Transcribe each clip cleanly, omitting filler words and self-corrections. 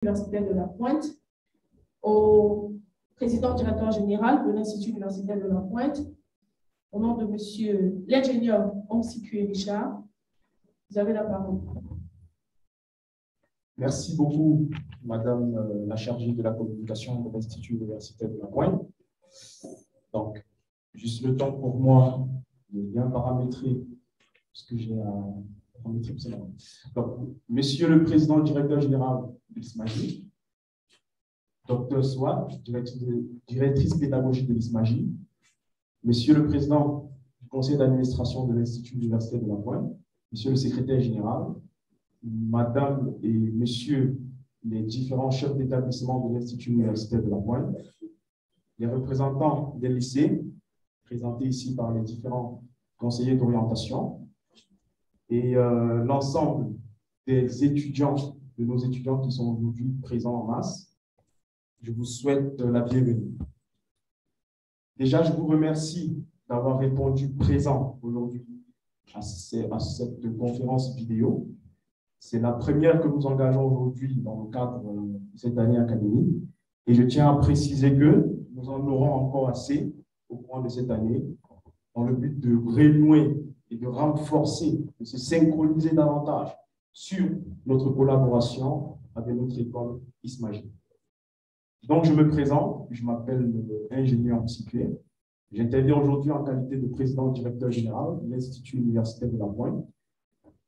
universitaire de La Pointe, au président directeur général de l'Institut universitaire de La Pointe, au nom de monsieur l'ingénieur Onsikue Richard. Vous avez la parole. Merci beaucoup, madame la chargée de la communication de l'Institut universitaire de La Pointe. Donc, juste le temps pour moi de bien paramétrer ce que j'ai à paramétrer. Donc, monsieur le président directeur général de l'ISMAGI, docteur Swat, directrice pédagogique de l'ISMAGI, monsieur le président du conseil d'administration de l'Institut universitaire de La Pointe, monsieur le secrétaire général, madame et messieurs les différents chefs d'établissement de l'Institut universitaire de La Pointe, les représentants des lycées, présentés ici par les différents conseillers d'orientation, et l'ensemble des étudiants, de nos étudiants qui sont aujourd'hui présents en masse, je vous souhaite la bienvenue. Déjà, je vous remercie d'avoir répondu présent aujourd'hui à cette conférence vidéo. C'est la première que nous engageons aujourd'hui dans le cadre de cette année académique. Et je tiens à préciser que nous en aurons encore assez au cours de cette année dans le but de renouer et de renforcer, de se synchroniser davantage sur notre collaboration avec notre école ISMAGI. Donc, je me présente, je m'appelle ingénieur Onsikue. J'interviens aujourd'hui en qualité de président directeur général de l'Institut universitaire de La Pointe.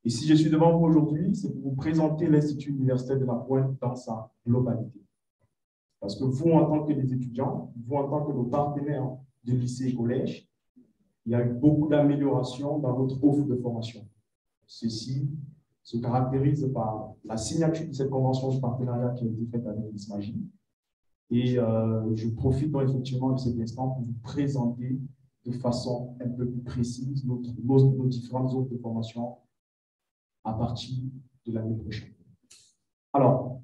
Et si je suis devant vous aujourd'hui, c'est pour vous présenter l'Institut universitaire de La Pointe dans sa globalité. Parce que vous, en tant que des étudiants, vous, en tant que nos partenaires de lycée et collège, il y a eu beaucoup d'améliorations dans notre offre de formation. Ceci se caractérise par la signature de cette convention de partenariat qui a été faite avec l'ISMAGI. Et je profite donc effectivement de cet instant pour vous présenter de façon un peu plus précise nos différentes offres de formation à partir de l'année prochaine. Alors,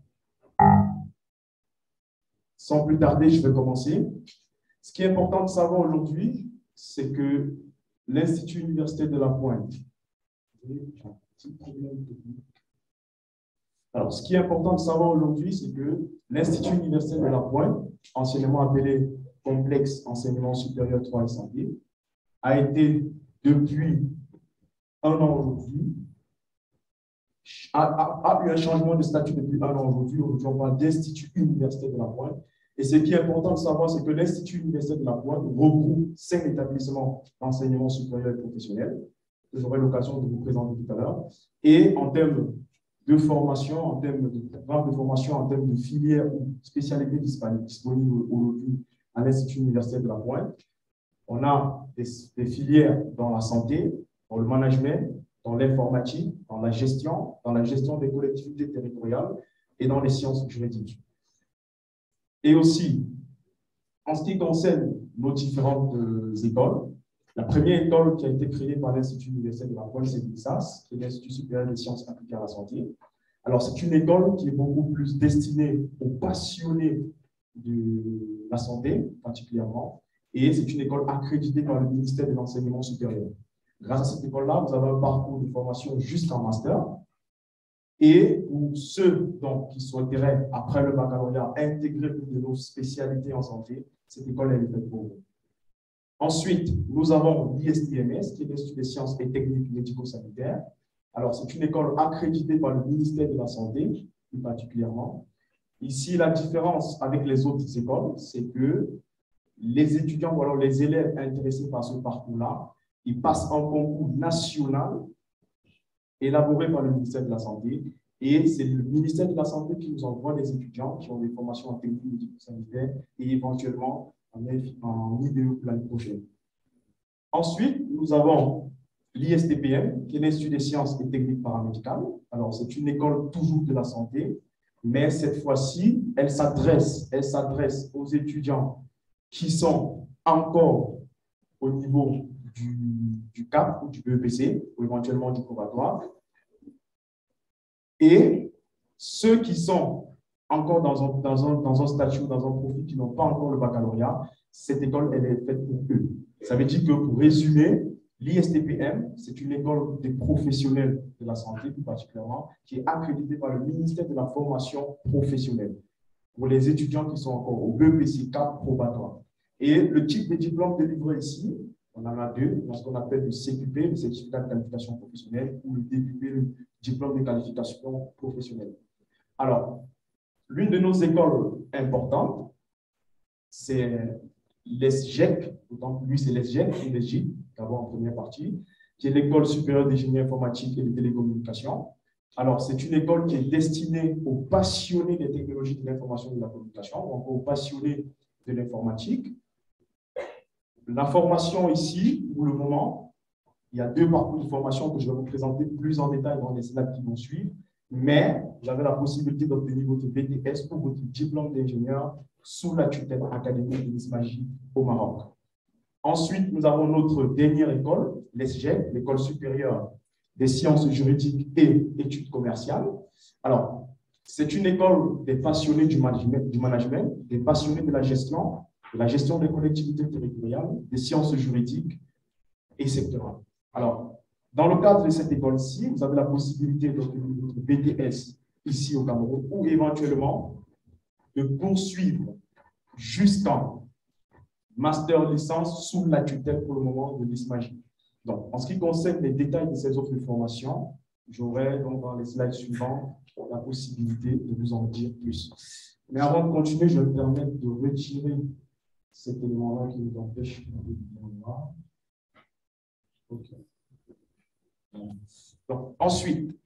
sans plus tarder, je vais commencer. Ce qui est important de savoir aujourd'hui, c'est que l'Institut universitaire de La Pointe, alors, ce qui est important de savoir aujourd'hui, c'est que l'Institut universitaire de La Pointe, anciennement appelé Complexe Enseignement Supérieur 3 et Santé, a été depuis un an aujourd'hui, a eu un changement de statut depuis un an aujourd'hui. Aujourd'hui, on parle d'Institut universitaire de La Pointe. Et ce qui est important de savoir, c'est que l'Institut universitaire de La Pointe regroupe 5 établissements d'enseignement supérieur et professionnel, que j'aurai l'occasion de vous présenter tout à l'heure. Et en termes de formation, en termes de programme de formation, en termes de filières ou spécialités disponibles aujourd'hui à l'Institut universitaire de La Pointe, on a des filières dans la santé, dans le management, dans l'informatique, dans la gestion des collectivités territoriales et dans les sciences juridiques. Et aussi, en ce qui concerne nos différentes écoles, la première école qui a été créée par l'Institut universitaire de La Pointe, c'est l'ISAS, qui est l'Institut supérieur des sciences appliquées à la santé. Alors, c'est une école qui est beaucoup plus destinée aux passionnés de la santé, particulièrement, et c'est une école accréditée par le ministère de l'Enseignement supérieur. Grâce à cette école-là, vous avez un parcours de formation jusqu'en master. Et pour ceux donc, qui souhaiteraient, après le baccalauréat, intégrer une de nos spécialités en santé, cette école est faite pour vous. Ensuite, nous avons l'ISTMS, qui est l'Institut des sciences et techniques médico-sanitaires. Alors, c'est une école accréditée par le ministère de la Santé, plus particulièrement. Ici, la différence avec les autres écoles, c'est que les étudiants, ou alors les élèves intéressés par ce parcours-là, ils passent un concours national élaboré par le ministère de la Santé. Et c'est le ministère de la Santé qui nous envoie des étudiants qui ont des formations en technique médico-sanitaire et éventuellement en IDE l'année prochaine. Ensuite, nous avons l'ISTPM, qui est l'Institut des sciences et techniques paramédicales. Alors, c'est une école toujours de la santé, mais cette fois-ci, elle s'adresse aux étudiants qui sont encore au niveau du CAP ou du BEPC, ou éventuellement du probatoire. Et ceux qui sont encore dans un statut, dans un profil, qui n'ont pas encore le baccalauréat, cette école, elle est faite pour eux. Ça veut dire que, pour résumer, L'ISTPM, c'est une école des professionnels de la santé, plus particulièrement, qui est accréditée par le ministère de la formation professionnelle pour les étudiants qui sont encore au BEPC 4 probatoire. Et le type de diplôme délivré ici, on en a deux, dans ce qu'on appelle le CQP, le certificat de qualification professionnelle, ou le DQP, le diplôme de qualification professionnelle. Alors, l'une de nos écoles importantes, c'est l'ESGEC, donc lui c'est l'ESGEC et l'ESGIC, d'abord en première partie, qui est l'École supérieure d'ingénierie informatique et de télécommunications. Alors, c'est une école qui est destinée aux passionnés des technologies de l'information et de la communication, ou encore aux passionnés de l'informatique. La formation ici, pour le moment, il y a deux parcours de formation que je vais vous présenter plus en détail dans les slides qui vont suivre, mais vous avez la possibilité d'obtenir votre BTS ou votre diplôme d'ingénieur sous la tutelle académique de l'ISMAGI au Maroc. Ensuite, nous avons notre dernière école, l'ESGEC, l'École supérieure des sciences juridiques et études commerciales. Alors, c'est une école des passionnés du management, des passionnés de la gestion des collectivités territoriales, des sciences juridiques et sectorielles. Alors, dans le cadre de cette école-ci, vous avez la possibilité d'obtenir votre BTS ici au Cameroun ou éventuellement de poursuivre jusqu'en master licence sous la tutelle pour le moment de l'ISMAGI. Donc, en ce qui concerne les détails de ces offres de formation, j'aurai donc dans les slides suivants la possibilité de vous en dire plus. Mais avant de continuer, je vais me permettre de retirer cet élément-là qui nous empêche de voir. OK. Donc, ensuite,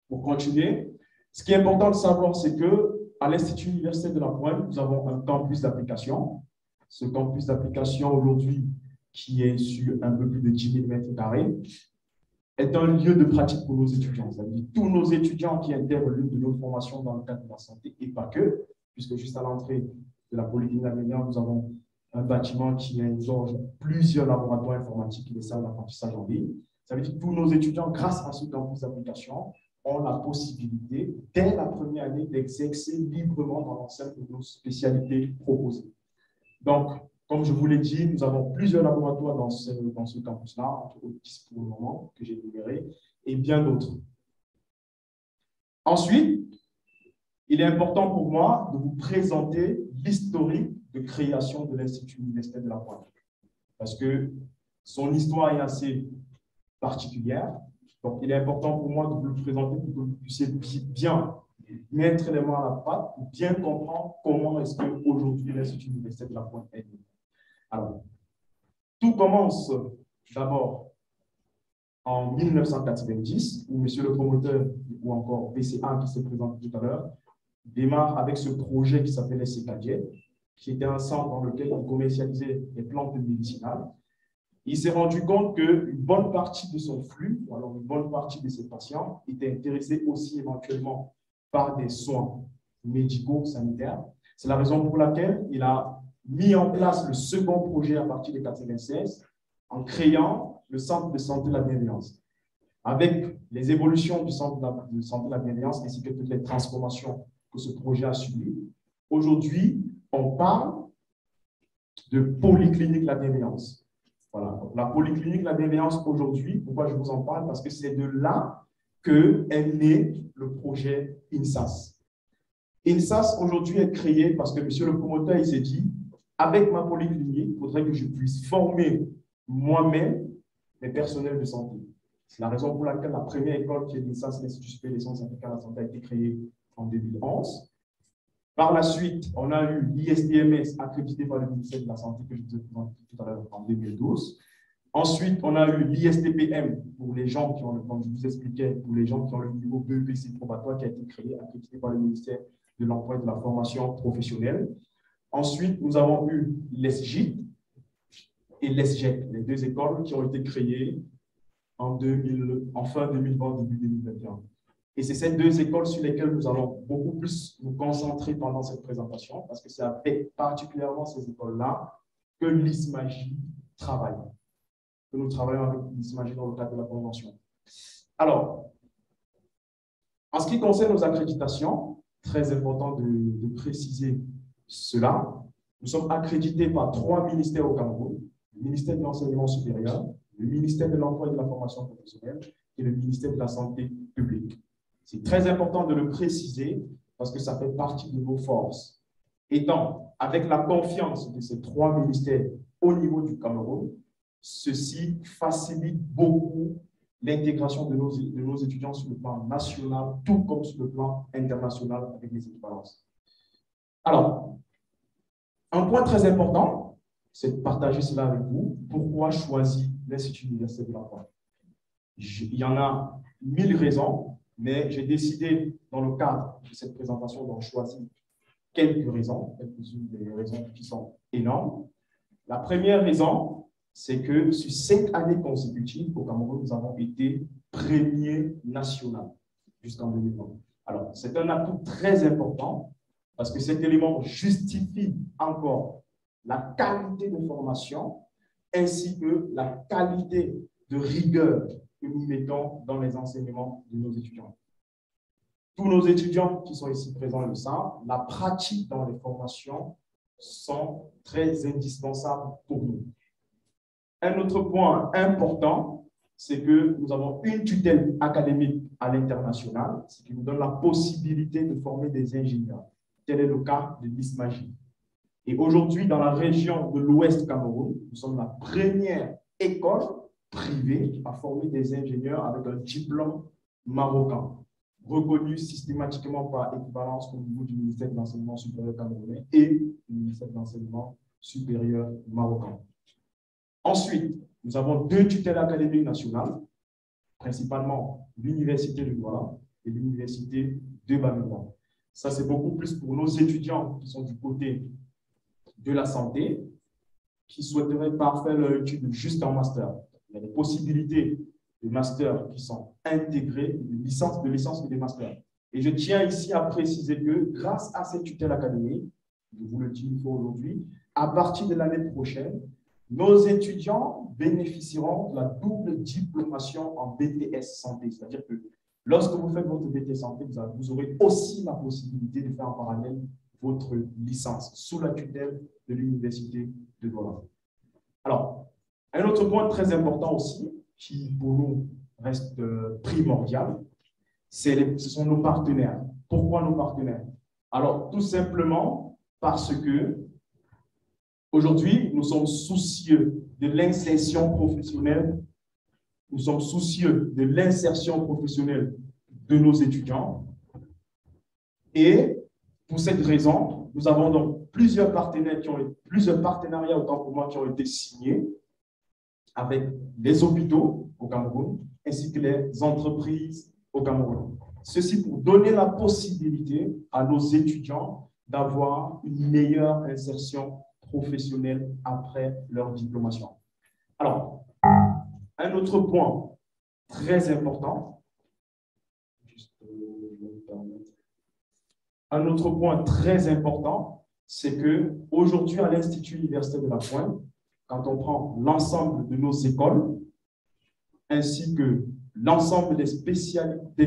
pour continuer, ce qui est important de savoir, c'est qu'à l'Institut universitaire de la Pointe, nous avons un campus d'application. Ce campus d'application aujourd'hui, qui est sur un peu plus de 10 000 m², est un lieu de pratique pour nos étudiants. C'est-à-dire tous nos étudiants qui intègrent l'une de nos formations dans le cadre de la santé, et pas que, puisque juste à l'entrée de la Polyclinique d'Amélian, nous avons un bâtiment qui engorge plusieurs laboratoires informatiques et des salles d'apprentissage en ligne. Ça veut dire que tous nos étudiants, grâce à ce campus d'application, ont la possibilité, dès la première année, d'exercer librement dans l'ensemble de nos spécialités proposées. Donc, comme je vous l'ai dit, nous avons plusieurs laboratoires dans ce campus-là, entre autres 10 pour le moment, que j'ai énuméré, et bien d'autres. Ensuite, il est important pour moi de vous présenter l'historique de création de l'Institut universitaire de la Pointe. Parce que son histoire est assez particulière. Donc, il est important pour moi de vous le présenter pour que vous puissiez bien mettre les mains à la pâte pour bien comprendre comment est-ce qu'aujourd'hui l'Institut universitaire de la Pointe est né. Alors, tout commence d'abord en 1990, où M. le promoteur, ou encore PCA qui s'est présenté tout à l'heure, démarre avec ce projet qui s'appelait CKD, qui était un centre dans lequel on commercialisait les plantes médicinales. Il s'est rendu compte qu'une bonne partie de son flux, ou alors une bonne partie de ses patients, étaient intéressés aussi éventuellement par des soins médicaux, sanitaires. C'est la raison pour laquelle il a mis en place le second projet à partir de 1996 en créant le Centre de santé de la bienveillance. Avec les évolutions du Centre de santé de la bienveillance ainsi que toutes les transformations que ce projet a subies, aujourd'hui, on parle de Polyclinique la bienveillance. Voilà. Donc, la Polyclinique la bienveillance aujourd'hui, pourquoi je vous en parle? Parce que c'est de là qu'est né le projet INSAS. INSAS aujourd'hui est créé parce que monsieur le promoteur, il s'est dit, avec ma polyclinique, il faudrait que je puisse former moi-même les personnels de santé. C'est la raison pour laquelle la première école qui est l'INSAS, l'Institut supérieur des sciences appliquées à la santé, a été créée en 2011. Par la suite, on a eu l'ISDMS accrédité par le ministère de la Santé que je vous ai présenté tout à l'heure en 2012. Ensuite, on a eu l'ISTPM pour les gens qui ont, comme je vous expliquais, pour les gens qui ont le niveau BEPC probatoire qui a été créé, accrédité par le ministère de l'Emploi et de la Formation professionnelle. Ensuite, nous avons eu l'ESGIC et l'ESGEC, les deux écoles qui ont été créées en fin 2020, début 2021. Et c'est ces deux écoles sur lesquelles nous allons beaucoup plus nous concentrer pendant cette présentation, parce que c'est avec particulièrement ces écoles-là que l'ISMAGI travaille, que nous travaillons avec l'ISMAGI dans le cadre de la convention. Alors, en ce qui concerne nos accréditations, très important de préciser cela, nous sommes accrédités par 3 ministères au Cameroun, le ministère de l'Enseignement supérieur, le ministère de l'Emploi et de la Formation professionnelle et le ministère de la Santé publique. C'est très important de le préciser parce que ça fait partie de nos forces. Étant avec la confiance de ces trois ministères au niveau du Cameroun, ceci facilite beaucoup l'intégration de nos étudiants sur le plan national, tout comme sur le plan international avec les équivalences. Alors, un point très important, c'est de partager cela avec vous. Pourquoi choisir l'Institut universitaire de l'emploi? Il y en a 1000 raisons, mais j'ai décidé, dans le cadre de cette présentation, d'en choisir quelques raisons, quelques-unes des raisons qui sont énormes. La première raison, c'est que sur 5 années consécutives, au Cameroun, nous avons été premier national jusqu'en 2020. Alors, c'est un atout très important parce que cet élément justifie encore la qualité de formation ainsi que la qualité de rigueur que nous mettons dans les enseignements de nos étudiants. Tous nos étudiants qui sont ici présents le savent, la pratique dans les formations sont très indispensables pour nous. Un autre point important, c'est que nous avons une tutelle académique à l'international, ce qui nous donne la possibilité de former des ingénieurs. Tel est le cas de l'ISMAGI. Et aujourd'hui, dans la région de l'Ouest Cameroun, nous sommes la première école privée à former des ingénieurs avec un diplôme marocain, reconnu systématiquement par équivalence au niveau du ministère de l'Enseignement supérieur camerounais et du ministère de l'Enseignement supérieur marocain. Ensuite, nous avons 2 tutelles académiques nationales, principalement l'Université de Douala et l'Université de Bamenda. Ça, c'est beaucoup plus pour nos étudiants qui sont du côté de la santé, qui souhaiteraient pas faire leur étude juste en master. Il y a des possibilités de master qui sont intégrées, de licence et de master. Et je tiens ici à préciser que grâce à cette tutelle académique, je vous le dis une fois aujourd'hui, à partir de l'année prochaine, nos étudiants bénéficieront de la double diplomation en BTS santé. C'est-à-dire que lorsque vous faites votre BTS santé, vous aurez aussi la possibilité de faire en parallèle votre licence sous la tutelle de l'Université de Douala. Alors, un autre point très important aussi, qui pour nous reste primordial, ce sont nos partenaires. Pourquoi nos partenaires? Alors, tout simplement parce que aujourd'hui, nous sommes soucieux de l'insertion professionnelle, nous sommes soucieux de l'insertion professionnelle de nos étudiants. Et pour cette raison, nous avons donc plusieurs partenariats, autant pour moi, qui ont été signés avec les hôpitaux au Cameroun, ainsi que les entreprises au Cameroun. Ceci pour donner la possibilité à nos étudiants d'avoir une meilleure insertion professionnelle après leur diplomation. Alors, un autre point très important, c'est qu'aujourd'hui, à l'Institut universitaire de la Pointe, quand on prend l'ensemble de nos écoles, ainsi que l'ensemble des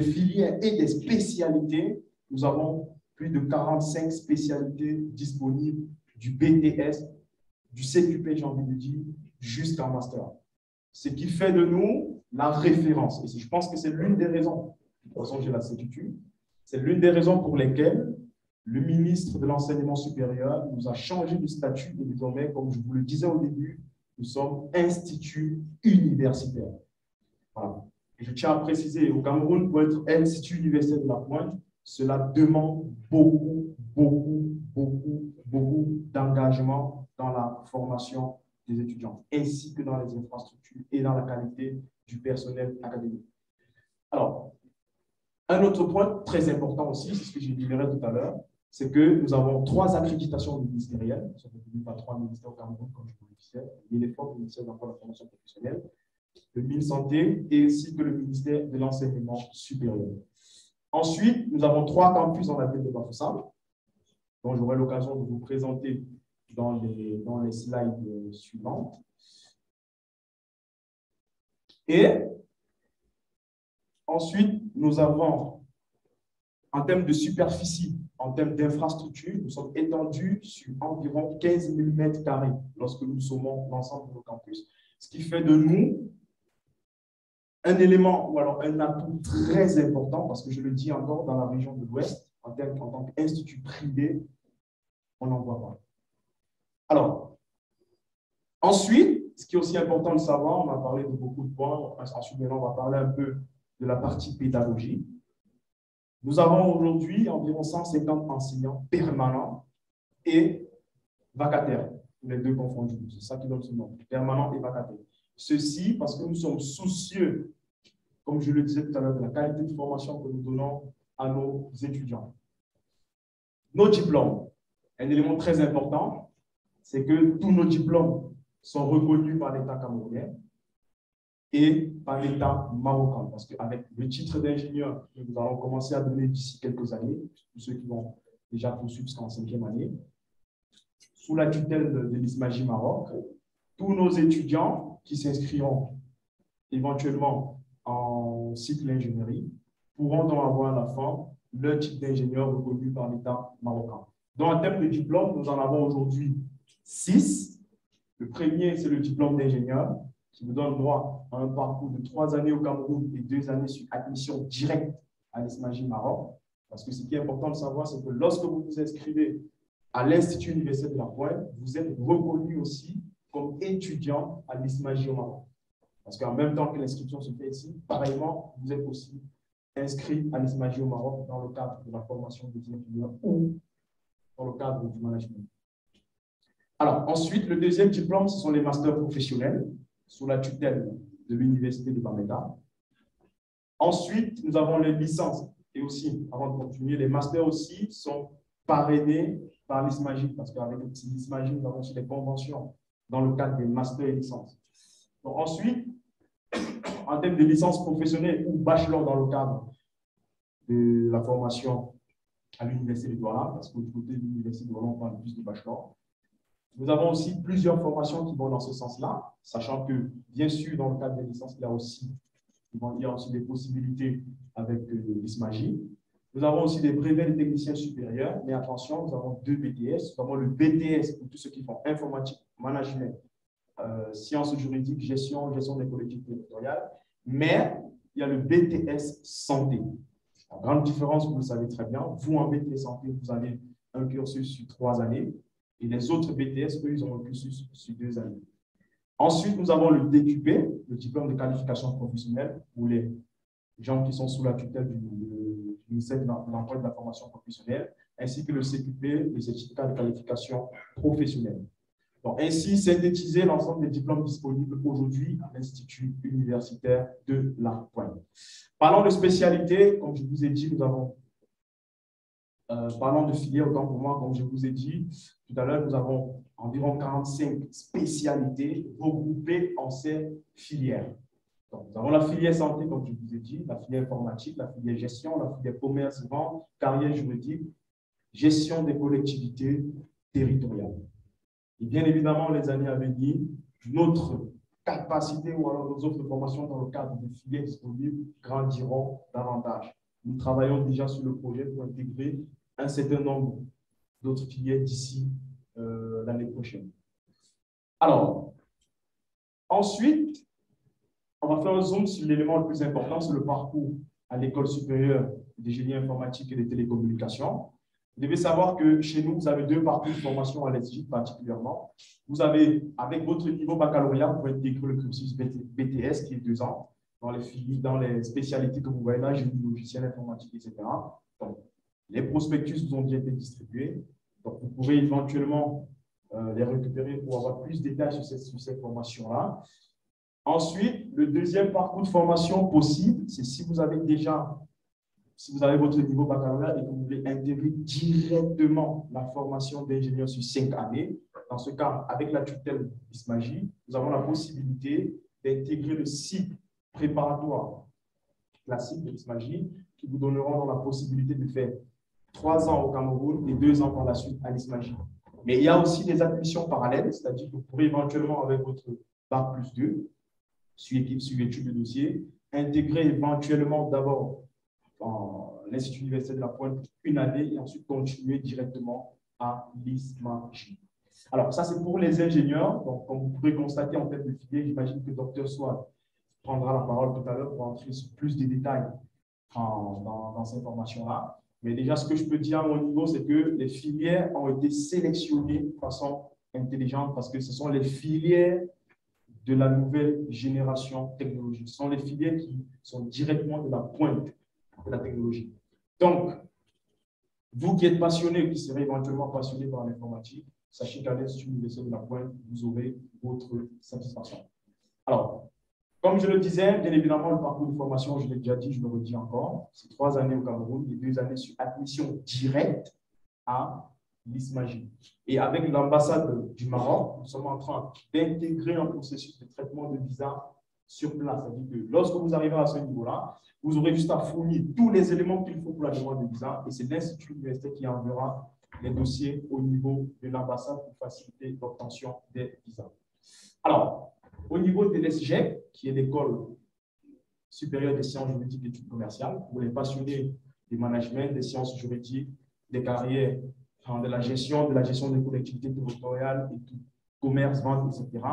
filières et des spécialités, nous avons plus de 45 spécialités disponibles du BTS, du CQP, j'ai envie de dire, jusqu'en master. Ce qui fait de nous la référence. Et je pense que c'est l'une des raisons, de toute façon j'ai la certitude, c'est l'une des raisons pour lesquelles le ministre de l'Enseignement supérieur nous a changé de statut et désormais, comme je vous le disais au début, nous sommes institut universitaire. Voilà. Et je tiens à préciser, au Cameroun, pour être institut universitaire de la Pointe, cela demande beaucoup d'engagement dans la formation des étudiants, ainsi que dans les infrastructures et dans la qualité du personnel académique. Alors, un autre point très important aussi, c'est ce que j'ai énuméré tout à l'heure, c'est que nous avons 3 accréditations ministérielles, nous sommes reconnus par 3 ministères au Cameroun, comme je vous le disais, l'INEFOP, le ministère de l'Emploi et de la Formation professionnelle, le ministère de la Santé et ainsi que le ministère de l'Enseignement supérieur. Ensuite, nous avons 3 campus dans la ville de Bafoussam, dont j'aurai l'occasion de vous présenter dans les slides suivantes. Et ensuite, nous avons, en termes de superficie, en termes d'infrastructure, nous sommes étendus sur environ 15 000 mètres carrés lorsque nous sommons l'ensemble de nos campus. Ce qui fait de nous un élément ou alors un atout très important, parce que je le dis encore, dans la région de l'Ouest, en tant qu'institut privé, on n'en voit pas. Alors, ensuite, ce qui est aussi important de savoir, on a parlé de beaucoup de points, ensuite maintenant on va parler un peu de la partie pédagogie. Nous avons aujourd'hui environ 150 enseignants permanents et vacataires, les deux confondus. C'est ça qui donne ce nom, permanents et vacataires. Ceci parce que nous sommes soucieux, comme je le disais tout à l'heure, de la qualité de formation que nous donnons à nos étudiants. Nos diplômes, un élément très important, c'est que tous nos diplômes sont reconnus par l'État camerounais et par l'État marocain. Parce qu'avec le titre d'ingénieur que nous allons commencer à donner d'ici quelques années, pour ceux qui vont déjà poursuivre jusqu'en 5e année, sous la tutelle de l'ISMAGI Maroc, tous nos étudiants qui s'inscriront éventuellement en cycle d'ingénierie pourront donc avoir à la fin le titre d'ingénieur reconnu par l'État marocain. Donc, en termes de diplôme, nous en avons aujourd'hui 6. Le premier, c'est le diplôme d'ingénieur qui vous donne droit à un parcours de 3 années au Cameroun et 2 années sur admission directe à l'ISMAGI Maroc. Parce que ce qui est important de savoir, c'est que lorsque vous vous inscrivez à l'Institut universitaire de la Pointe, vous êtes reconnu aussi comme étudiant à l'ISMAGI au Maroc. Parce qu'en même temps que l'inscription se fait ici, pareillement, vous êtes aussi inscrit à l'ISMAGI au Maroc dans le cadre de la formation des ingénieurs ou dans le cadre du management. Alors, ensuite, le deuxième diplôme, ce sont les masters professionnels sous la tutelle de l'Université de Bamenda. Ensuite, nous avons les licences et aussi, avant de continuer, les masters aussi sont parrainés par l'ISMAGI parce qu'avec l'ISMAGI, nous avons aussi des conventions dans le cadre des masters et licences. Donc, ensuite, en termes de licence professionnelle ou bachelor dans le cadre de la formation à l'Université de Douala, parce que du côté de l'Université de Douala, on parle plus de bachelor. Nous avons aussi plusieurs formations qui vont dans ce sens-là, sachant que, bien sûr, dans le cadre des licences, il y a aussi des possibilités avec l'ISMAGI. Nous avons aussi des brevets de techniciens supérieurs, mais attention, nous avons 2 BTS. Nous avons le BTS pour tous ceux qui font informatique, management, sciences juridiques, gestion des collectivités territoriales, mais il y a le BTS santé. La grande différence, vous le savez très bien, vous en BTS santé, vous avez un cursus sur 3 années, et les autres BTS, eux, ils ont un cursus sur 2 années. Ensuite, nous avons le DQP, le diplôme de qualification professionnelle, pour les gens qui sont sous la tutelle du ministère de l'Emploi et de la formation professionnelle, ainsi que le CQP, le certificat de qualification professionnelle. Donc, ainsi, synthétiser l'ensemble des diplômes disponibles aujourd'hui à l'Institut universitaire de la Pointe. Parlons de spécialité, comme je vous ai dit, nous avons, parlons de filière, autant pour moi, comme je vous ai dit tout à l'heure, nous avons environ 45 spécialités regroupées en ces filières. Donc, nous avons la filière santé, comme je vous ai dit, la filière informatique, la filière gestion, la filière commerce, vente, carrière juridique, gestion des collectivités territoriales. Et bien évidemment, les années à venir, notre capacité ou alors nos autres formations dans le cadre des filières disponibles grandiront davantage. Nous travaillons déjà sur le projet pour intégrer un certain nombre d'autres filières d'ici l'année prochaine. Alors, ensuite, on va faire un zoom sur l'élément le plus important, c'est le parcours à l'école supérieure des génies informatiques et des télécommunications. Vous devez savoir que chez nous, vous avez 2 parcours de formation à l'ESGIC particulièrement. Vous avez, avec votre niveau baccalauréat, vous pouvez intégrer le cursus BTS qui est 2 ans dans les spécialités que vous voyez là, génie logiciel, informatique, etc. Donc, les prospectus vous ont bien été distribués. Donc, vous pourrez éventuellement les récupérer pour avoir plus de détails sur cette formation-là. Ensuite, le deuxième parcours de formation possible, c'est si vous avez votre niveau baccalauréat et que vous voulez intégrer directement la formation d'ingénieur sur 5 années. Dans ce cas, avec la tutelle d'ISMAGI, nous avons la possibilité d'intégrer le cycle préparatoire classique de l'ISMAGI qui vous donneront la possibilité de faire 3 ans au Cameroun et 2 ans par la suite à l'ISMAGI. Mais il y a aussi des admissions parallèles, c'est-à-dire que vous pourrez éventuellement, avec votre Bac+2, sur études de dossier, intégrer éventuellement d'abord l'Institut universitaire de la Pointe une année et ensuite continuer directement à l'ISMAJ. Alors, ça, c'est pour les ingénieurs. Donc, comme vous pourrez constater en tête de filière, j'imagine que Dr. Swad prendra la parole tout à l'heure pour entrer sur plus de détails dans ces formations-là. Mais déjà, ce que je peux dire à mon niveau, c'est que les filières ont été sélectionnées de façon intelligente parce que ce sont les filières de la nouvelle génération technologique. Ce sont les filières qui sont directement de la pointe de la technologie. Donc, vous qui êtes passionné ou qui serez éventuellement passionné par l'informatique, sachez qu'à l'Institut universitaire de la Pointe, vous aurez votre satisfaction. Alors, comme je le disais, bien évidemment, le parcours de formation, je l'ai déjà dit, je le redis encore, c'est 3 années au Cameroun et 2 années sur admission directe à l'ISMAJ. Et avec l'ambassade du Maroc, nous sommes en train d'intégrer un processus de traitement de visa sur place. C'est-à-dire que lorsque vous arrivez à ce niveau-là, vous aurez juste à fournir tous les éléments qu'il faut pour la demande de visa et c'est l'Institut universitaire qui enverra les dossiers au niveau de l'ambassade pour faciliter l'obtention des visas. Alors, au niveau de l'ESGEC, qui est l'École supérieure des sciences juridiques et études commerciales, pour les passionnés du management, des sciences juridiques, des carrières, de la gestion des collectivités territoriales, et tout, commerce, vente, etc.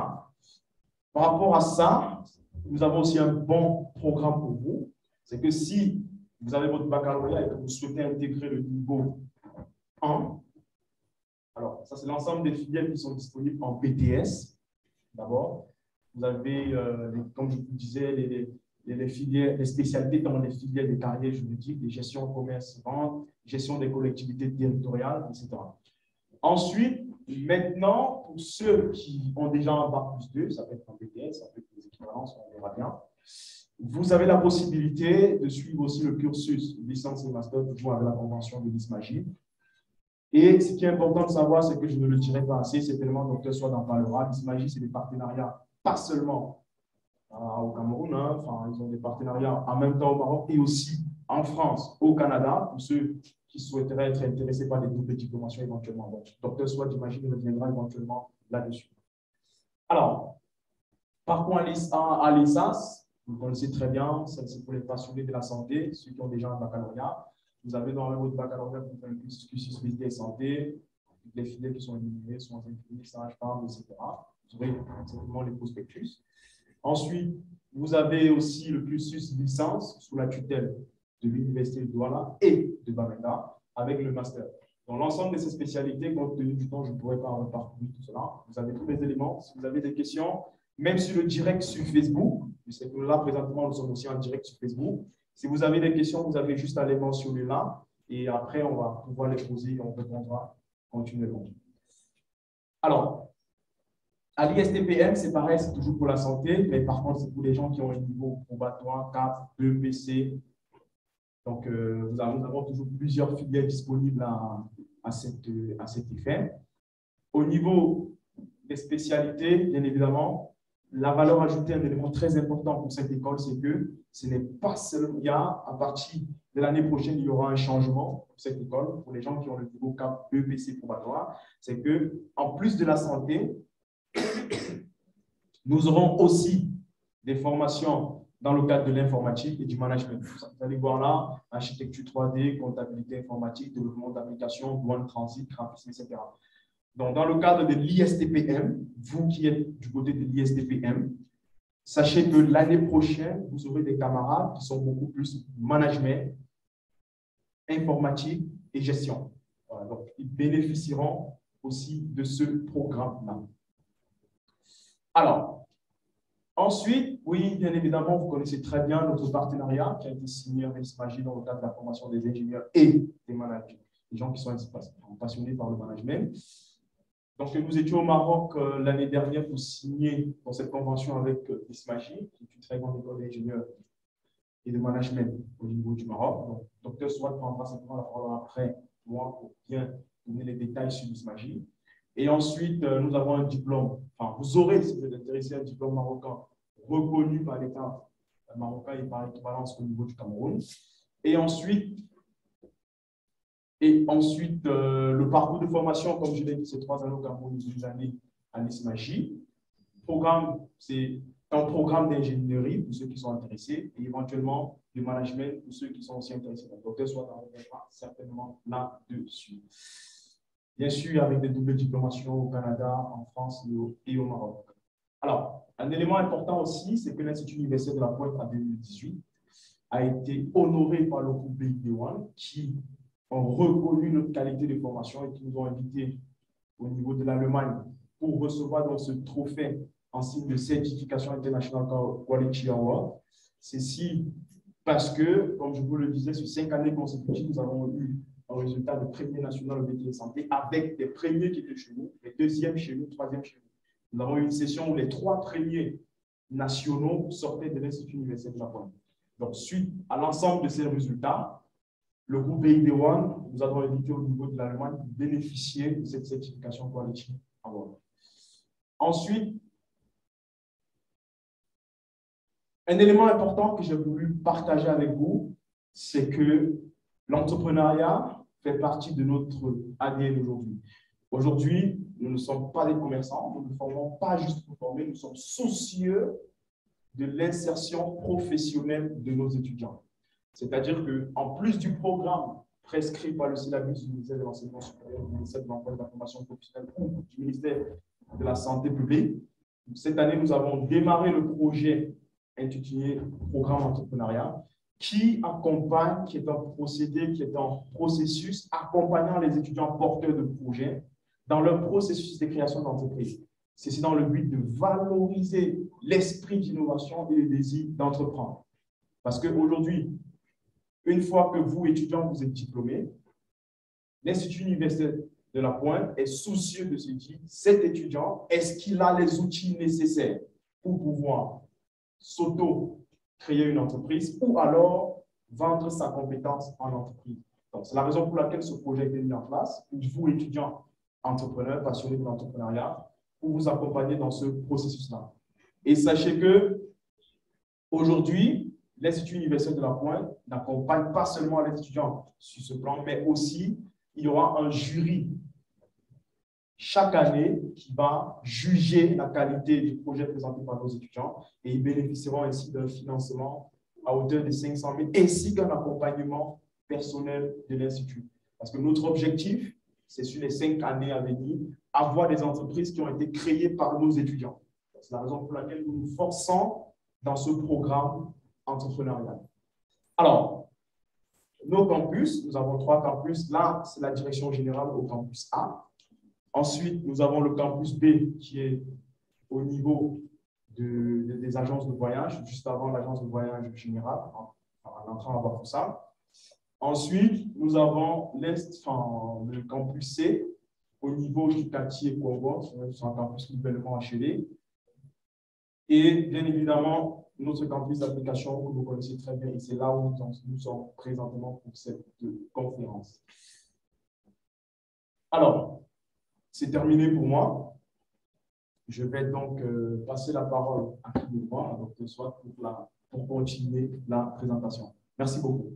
Par rapport à ça, nous avons aussi un bon programme pour vous. C'est que si vous avez votre baccalauréat et que vous souhaitez intégrer le niveau 1, alors ça c'est l'ensemble des filières qui sont disponibles en BTS, d'abord. Vous avez, comme je vous disais, les filières, les spécialités dans les filières des carrières juridiques, des gestions commerce, vente, gestion des collectivités territoriales, etc. Ensuite, maintenant, pour ceux qui ont déjà un Bac+2, ça peut être un BTS, ça peut être des équivalences, on verra bien, vous avez la possibilité de suivre aussi le cursus licence et master, toujours avec la convention de l'ISMAJ. Et ce qui est important de savoir, c'est que je ne le dirai pas assez, c'est tellement Dr. Swad en parlera. l'ISMAJ, c'est des partenariats, pas seulement au Cameroun, hein, enfin, ils ont des partenariats en même temps au Maroc et aussi en France, au Canada, pour ceux qui souhaiteraient être intéressés par des doubles diplomations éventuellement. Donc, Dr. Swad, j'imagine, reviendra éventuellement là-dessus. Alors, parcours à l'ISAS, vous connaissez très bien, c'est pour les passionnés de la santé, ceux qui ont déjà un baccalauréat. Vous avez dans votre baccalauréat pour faire le cursus BTS santé, les filières qui sont éliminées, soins infirmiers, sages-femmes, etc. Vous aurez simplement les prospectus. Ensuite, vous avez aussi le cursus licence sous la tutelle de l'Université de Douala et de Bamenda avec le master. Dans l'ensemble de ces spécialités, compte tenu du temps, je ne pourrais pas reparcourir tout cela. Vous avez tous les éléments. Si vous avez des questions, même sur le direct sur Facebook, je sais que là, présentement, nous sommes aussi en direct sur Facebook. Si vous avez des questions, vous avez juste à les mentionner là et après, on va pouvoir les poser et on répondra continuellement. Alors, à l'ISTPM, c'est pareil, c'est toujours pour la santé, mais par contre, c'est pour les gens qui ont un niveau probatoire 4, 2, PC. Donc, nous avons toujours plusieurs filières disponibles à cet effet. Au niveau des spécialités, bien évidemment, la valeur ajoutée, un élément très important pour cette école, c'est que ce n'est pas seulement, à partir de l'année prochaine, il y aura un changement pour cette école, pour les gens qui ont le niveau 4, EPC probatoire, c'est que en plus de la santé, nous aurons aussi des formations dans le cadre de l'informatique et du management. Vous allez voir là, architecture 3D, comptabilité informatique, développement d'applications, douane, transit, graphisme, etc. Donc, dans le cadre de l'ISTPM, vous qui êtes du côté de l'ISTPM, sachez que l'année prochaine, vous aurez des camarades qui sont beaucoup plus management, informatique et gestion. Voilà, donc, ils bénéficieront aussi de ce programme-là. Alors, ensuite, oui, bien évidemment, vous connaissez très bien notre partenariat qui a été signé avec l'ISMAJ dans le cadre de la formation des ingénieurs et des managers, des gens qui sont passionnés par le management. Donc, nous étions au Maroc l'année dernière pour signer dans cette convention avec l'ISMAJ, qui est une très grande école d'ingénieurs et de management au niveau du Maroc. Donc, Dr. Swad prendra simplement la parole après moi pour bien donner les détails sur l'ISMAJ. Et ensuite, nous avons un diplôme, enfin, vous aurez, si vous êtes intéressé, un diplôme marocain reconnu par l'État marocain et par équivalence au niveau du Cameroun. Et ensuite, le parcours de formation, comme je l'ai dit, c'est 3 années au Cameroun et 2 années à l'ISMAJ. Le programme, c'est un programme d'ingénierie pour ceux qui sont intéressés et éventuellement du management pour ceux qui sont aussi intéressés. Le docteur soit certainement là-dessus. Bien sûr, avec des doubles diplomations au Canada, en France et au Maroc. Alors, un élément important aussi, c'est que l'Institut universitaire de la Pointe en 2018 a été honoré par le groupe BID1 qui ont reconnu notre qualité de formation et qui nous ont invités au niveau de l'Allemagne pour recevoir donc ce trophée en signe de certification International Quality Award. Ceci parce que, comme je vous le disais, sur 5 années consécutives, nous avons eu un résultat de premier national au métier de santé avec des premiers qui étaient chez nous, les deuxièmes chez nous, troisièmes chez nous. Nous avons eu une session où les 3 premiers nationaux sortaient de l'Institut universitaire de la Pointe. Donc, suite à l'ensemble de ces résultats, le groupe BID1 nous avons invité au niveau de l'Allemagne pour bénéficier de cette certification Quality Award. Ensuite, un élément important que j'ai voulu partager avec vous, c'est que l'entrepreneuriat fait partie de notre ADN aujourd'hui. Aujourd'hui, nous ne sommes pas des commerçants, nous ne formons pas juste pour former, nous sommes soucieux de l'insertion professionnelle de nos étudiants. C'est-à-dire qu'en plus du programme prescrit par le syllabus du ministère de l'Enseignement supérieur, du ministère de l'Emploi et de la Formation professionnelle ou du ministère de la Santé publique, cette année, nous avons démarré le projet intitulé Programme Entrepreneuriat, qui accompagne, qui est un procédé, qui est un processus accompagnant les étudiants porteurs de projets dans leur processus de création d'entreprise. C'est dans le but de valoriser l'esprit d'innovation et le désir d'entreprendre. Parce qu'aujourd'hui, une fois que vous, étudiants, vous êtes diplômés, l'Institut universitaire de la Pointe est soucieux de se dire, cet étudiant, est-ce qu'il a les outils nécessaires pour pouvoir s'auto-créer une entreprise ou alors vendre sa compétence en entreprise. C'est la raison pour laquelle ce projet a été mis en place, pour vous, étudiants, entrepreneurs, passionnés de l'entrepreneuriat, pour vous accompagner dans ce processus-là. Et sachez que aujourd'hui, l'Institut universitaire de la Pointe n'accompagne pas seulement les étudiants sur ce plan, mais aussi il y aura un jury chaque année qui va juger la qualité du projet présenté par nos étudiants et ils bénéficieront ainsi d'un financement à hauteur de 500 000 ainsi qu'un accompagnement personnel de l'Institut. Parce que notre objectif, c'est sur les 5 années à venir, avoir des entreprises qui ont été créées par nos étudiants. C'est la raison pour laquelle nous nous forçons dans ce programme entrepreneurial. Alors, nos campus, nous avons 3 campus. Là, c'est la direction générale au campus A. Ensuite, nous avons le campus B qui est au niveau des agences de voyage, juste avant l'agence de voyage générale, en entrant à Bafoussam. Ensuite, nous avons le campus C au niveau du quartier Congo, c'est un campus nouvellement achevé. Et bien évidemment, notre campus d'application que vous connaissez très bien, et c'est là où nous sommes présentement pour cette conférence. Alors, c'est terminé pour moi. Je vais donc passer la parole à Dr. Swat pour continuer la présentation. Merci beaucoup.